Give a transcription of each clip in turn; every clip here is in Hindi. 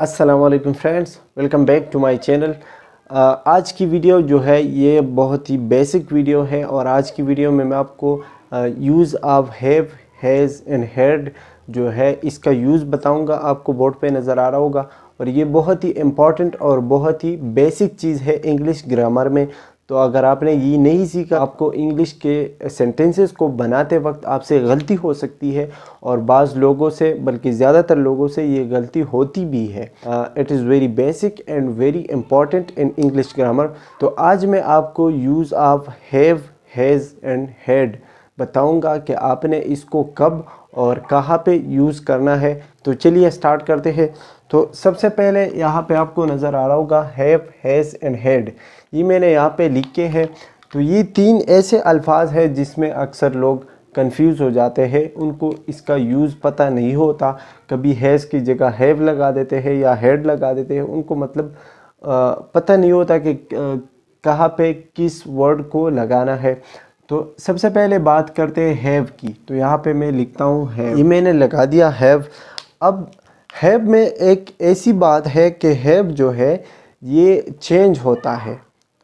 अस्सलाम वालेकुम friends, welcome back to my channel. आज की वीडियो जो है ये बहुत ही बेसिक वीडियो है और आज की वीडियो में मैं आपको use of have, has and had जो है इसका यूज़ बताऊंगा। आपको बोर्ड पे नज़र आ रहा होगा और ये बहुत ही इम्पॉर्टेंट और बहुत ही बेसिक चीज़ है इंग्लिश ग्रामर में। तो अगर आपने ये नहीं सीखा, आपको इंग्लिश के सेंटेंसेस को बनाते वक्त आपसे गलती हो सकती है और बाज़ लोगों से, बल्कि ज़्यादातर लोगों से ये गलती होती भी है। It is very basic and very important in English grammar. तो आज मैं आपको use of have, has and had बताऊंगा कि आपने इसको कब और कहाँ पे यूज़ करना है। तो चलिए स्टार्ट करते हैं। तो सबसे पहले यहाँ पे आपको नज़र आ रहा होगा हैव, हैज़ एंड हैड, ये मैंने यहाँ पे लिखे हैं। तो ये तीन ऐसे अल्फाज हैं जिसमें अक्सर लोग कंफ्यूज हो जाते हैं, उनको इसका यूज़ पता नहीं होता। कभी हैज़ की जगह हैव लगा देते हैं या हैड लगा देते हैं, उनको मतलब पता नहीं होता कि कहाँ पे किस वर्ड को लगाना है। तो सबसे पहले बात करते हैं हैव की। तो यहाँ पे मैं लिखता हूँ हैव, ये मैंने लगा दिया हैव। अब हैव में एक ऐसी बात है कि हैव जो है ये चेंज होता है।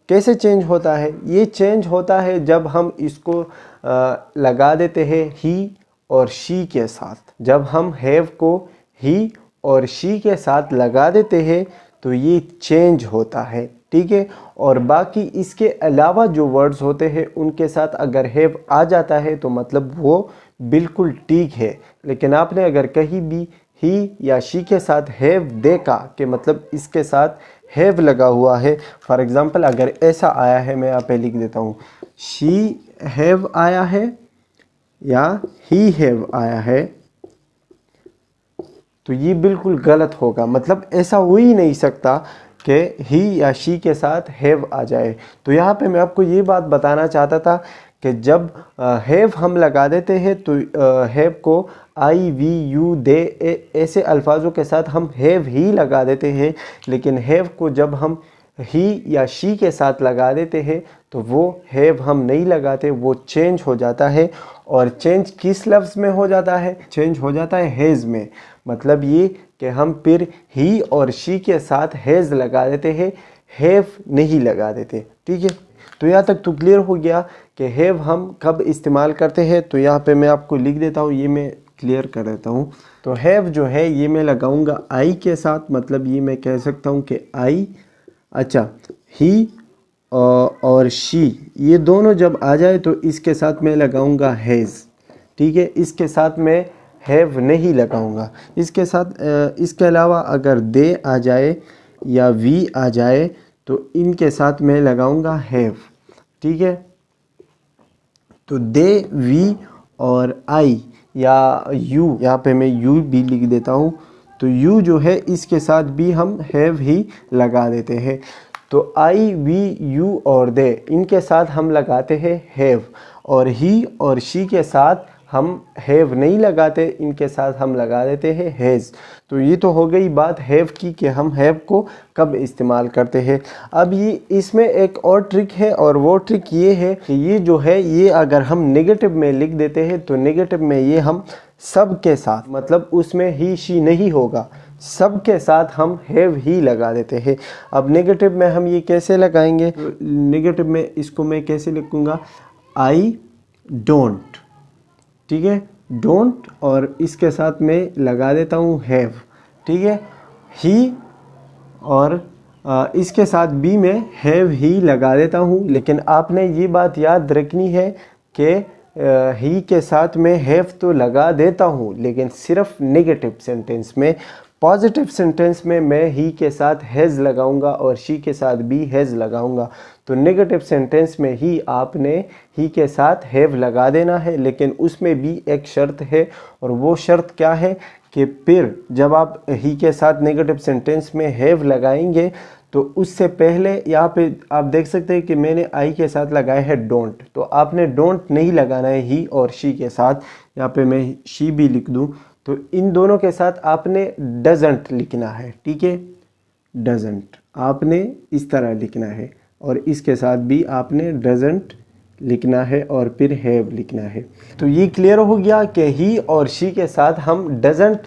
कैसे चेंज होता है? ये चेंज होता है जब हम इसको लगा देते हैं ही और शी के साथ। जब हम हैव को ही और शी के साथ लगा देते हैं तो ये चेंज होता है, ठीक है। और बाकी इसके अलावा जो वर्ड्स होते हैं उनके साथ अगर हैव आ जाता है तो मतलब वो बिल्कुल ठीक है। लेकिन आपने अगर कहीं भी ही या शी के साथ हैव देखा कि मतलब इसके साथ हैव लगा हुआ है, फॉर एग्ज़ाम्पल अगर ऐसा आया है, मैं यहाँ पे लिख देता हूँ शी हैव आया है या ही हैव आया है, तो ये बिल्कुल गलत होगा। मतलब ऐसा हो ही नहीं सकता कि ही या शी के साथ हैव आ जाए। तो यहाँ पे मैं आपको ये बात बताना चाहता था कि जब हैव हम लगा देते हैं तो हैव को आई, वी, यू, दे ऐसे अल्फाजों के साथ हम हैव ही लगा देते हैं। लेकिन हैव को जब हम ही या शी के साथ लगा देते हैं तो वो हैव हम नहीं लगाते, वो चेंज हो जाता है। और चेंज किस लफ्ज़ में हो जाता है? चेंज हो जाता है हैज़ में। मतलब ये कि हम फिर ही और शी के साथ हैज़ लगा देते हैं, हैव नहीं लगा देते, ठीक है। तो यहाँ तक तो क्लियर हो गया कि हैव हम कब इस्तेमाल करते हैं। तो यहाँ पे मैं आपको लिख देता हूँ, ये मैं क्लियर कर देता हूँ। तो हैव जो है ये मैं लगाऊंगा आई के साथ, मतलब ये मैं कह सकता हूँ कि आई, अच्छा ही और शी, ये दोनों जब आ जाए तो इसके साथ मैं लगाऊंगा हैज़, ठीक है। इसके साथ मैं हैव नहीं लगाऊंगा। इसके साथ इसके अलावा अगर दे आ जाए या वी आ जाए तो इनके साथ मैं लगाऊंगा हैव, ठीक है। तो दे, वी और आई या यू, यहाँ पे मैं यू भी लिख देता हूँ। तो यू जो है इसके साथ भी हम हैव ही लगा देते हैं। तो आई, वी, यू और दे, इनके साथ हम लगाते हैं हैव। और ही और शी के साथ हम हैव नहीं लगाते, इनके साथ हम लगा देते हैं हैज़। तो ये तो हो गई बात हैव की कि हम हैव को कब इस्तेमाल करते हैं। अब ये इसमें एक और ट्रिक है और वो ट्रिक ये है कि ये जो है ये अगर हम नेगेटिव में लिख देते हैं तो नेगेटिव में ये हम सब के साथ, मतलब उसमें ही शी नहीं होगा, सब के साथ हम हैव ही लगा देते हैं। अब नेगेटिव में हम ये कैसे लगाएंगे? नेगेटिव में इसको मैं कैसे लिखूँगा? आई डोंट, ठीक है, डोंट, और इसके साथ मैं लगा देता हूँ हैव, ठीक है। ही और इसके साथ भी मैं हैव ही लगा देता हूँ। लेकिन आपने ये बात याद रखनी है कि ही के साथ मैं हैव तो लगा देता हूँ, लेकिन सिर्फ नेगेटिव सेंटेंस में। पॉजिटिव सेंटेंस में मैं ही के साथ हैज़ लगाऊंगा और शी के साथ भी हैज़ लगाऊंगा। तो नेगेटिव सेंटेंस में ही आपने ही के साथ हैव लगा देना है, लेकिन उसमें भी एक शर्त है। और वो शर्त क्या है कि फिर जब आप ही के साथ नेगेटिव सेंटेंस में हैव लगाएंगे तो उससे पहले यहाँ पे आप देख सकते हैं कि मैंने आई के साथ लगाया है डोंट। तो आपने डोंट नहीं लगाना है ही और शी के साथ। यहाँ पे मैं शी भी लिख दूँ तो इन दोनों के साथ आपने डजंट लिखना है, ठीक है। डजंट आपने इस तरह लिखना है और इसके साथ भी आपने डजंट लिखना है और फिर हैव लिखना है। तो ये क्लियर हो गया कि ही और शी के साथ हम डजंट